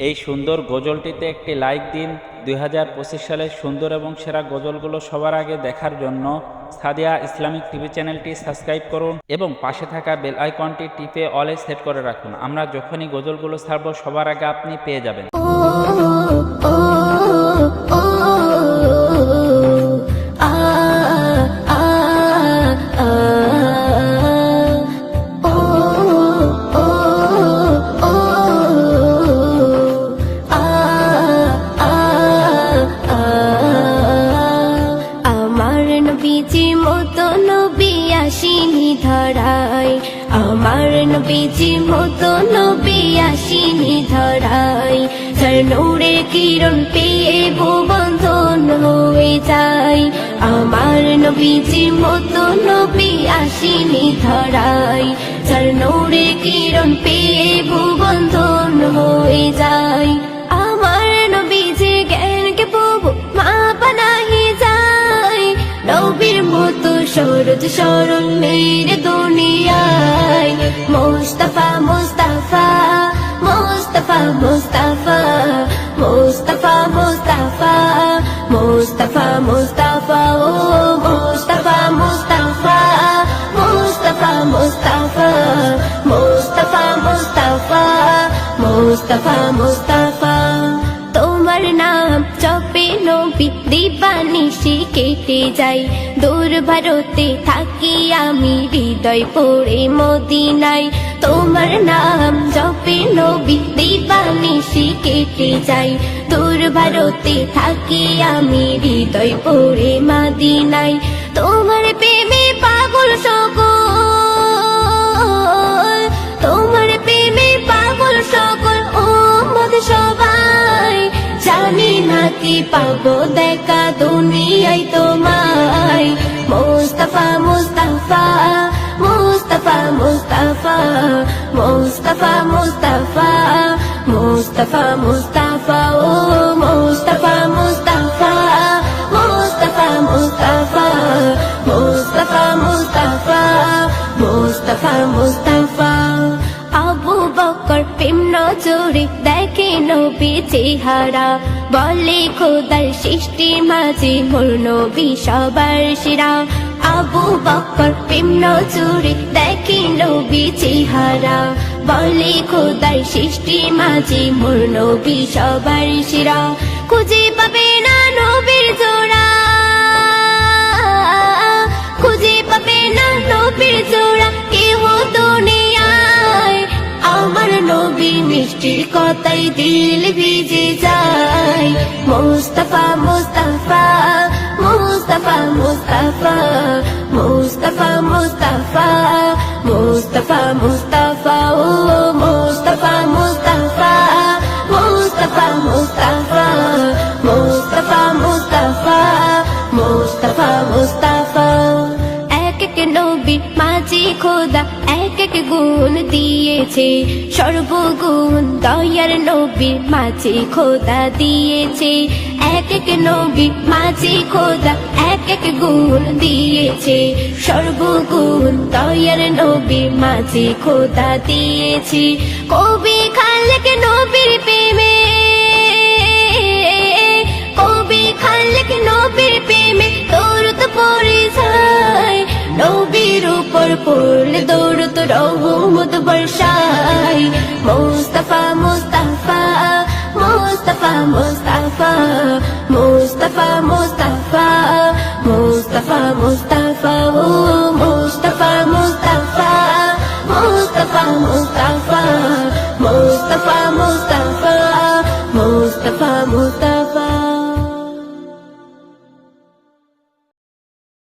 এই সুন্দর গজলটিতে একটি লাইক দিন। 2025 সালের সুন্দর এবং সেরা গজলগুলো সবার আগে দেখার জন্য সাদিয়া ইসলামিক টিভি চ্যানেলটি সাবস্ক্রাইব করুন এবং পাশে থাকা বেল আইকনটি টিপে অলে সেট করে রাখুন। আমরা যখনই গজলগুলো ছাড়ব সবার আগে আপনি পেয়ে যাবেন। আমার নবীজি মতো নবী আসিনি ধরাই, যার নূরের কিরণ পেয়ে ভুবন ধন্য হয়ে যায়। আমার নবীজি মতো নবী আসিনি ধরাই, যার নূরের কিরণ পেয়ে ভুবন ধন্য হয়ে যায়। আমার নবীজি জ্ঞানকে প্রভু মা বানাহি যায়, নবীর মতো সরজ সরল মেরে দুনিয়ায়। মুস্তাফা মুস্তাফা মুস্তাফা মুস্তাফা মুস্তাফা মুস্তাফা মুস্তাফা মুস্তাফা ও মুস্তাফা মুস্তাফা মুস্তাফা মুস্তাফা মুস্তাফা মুস্তাফা মুস্তাফা মুস্তাফা। তোমার নাম জপে নবী দিবানিশি কেটে যাই, দূর ভারতে থাকি আমি হৃদয় পড়ে মদিনায়। তোমার নাম জপে নবী দিবানিশি কেটে যাই, দূর ভারতে থাকি আমি হৃদয় পড়ে মদিনায়। তোমার প্রেমে পাগল সকল, তোমার প্রেমে পাগল সকল উম্মত সবাই। জানি না কি পাবো দেখা দুনিয়ায় তোমায়। মুস্তাফা মুস্তাফা মুস্তাফা মুস্তাফা মুস্তাফা মুস্তাফা মুস্তাফা মুস্তাফা ও মুস্তাফা মুস্তাফা মুস্তাফা মুস্তাফা মুস্তাফা মুস্তাফা মুস্তাফা মুস্তাফা। আবু বকর প্রেম নজরে দেখে নবী চেহারা, বলে খোদার সৃষ্টি মাঝে মোর নবী সবার সেরা। আবু বকর প্রেম নজরে দেখে নবী চেহারা, বলে খোদার সৃষ্টি মাঝে মোর নবী সবার সেরা। খুঁজে পাবে না নবীর জোড়া, খুঁজে পাবে না নবীর জোড়া কেউ দুনিয়ায়। আমার নবী মিষ্টির কথাই দিল ভিজে যায়। মুস্তাফা মুস্তাফা মুস্তাফা মুস্তাফা মুস্তাফা মুস্তাফা মুস্তাফা মুস্তাফা ও মুস্তাফা মুস্তাফা মুস্তাফা মুস্তাফা মুস্তাফা মুস্তাফা মুস্তাফা মুস্তাফা। এক এক নবী মাঝে খোদা এক এক গুণ দিয়েছে, সর্বগুণ দয়ার নবীর মাঝে খোদা দিয়েছে। এক এক নবী মাঝে খোদা এক এক গুণ দিয়েছে, সর্বগুণ দয়ার নবীর মাঝে খোদা দিয়েছে। কবি খালেক নবীর প্রেমে, কবি খালেক নবীর প্রেমে দৌড়ত পড়ে যায়। নবীর উপর পড়লে দৌড়ত রহমত বর্ষায়। মুস্তাফা মুস্তাফা মুস্তাফা মুস্তাফা মুস্তাফা মুস্তাফা মুস্তাফা মুস্তাফা ও মুস্তাফা মুস্তাফা মুস্তাফা মুস্তাফা মুস্তাফা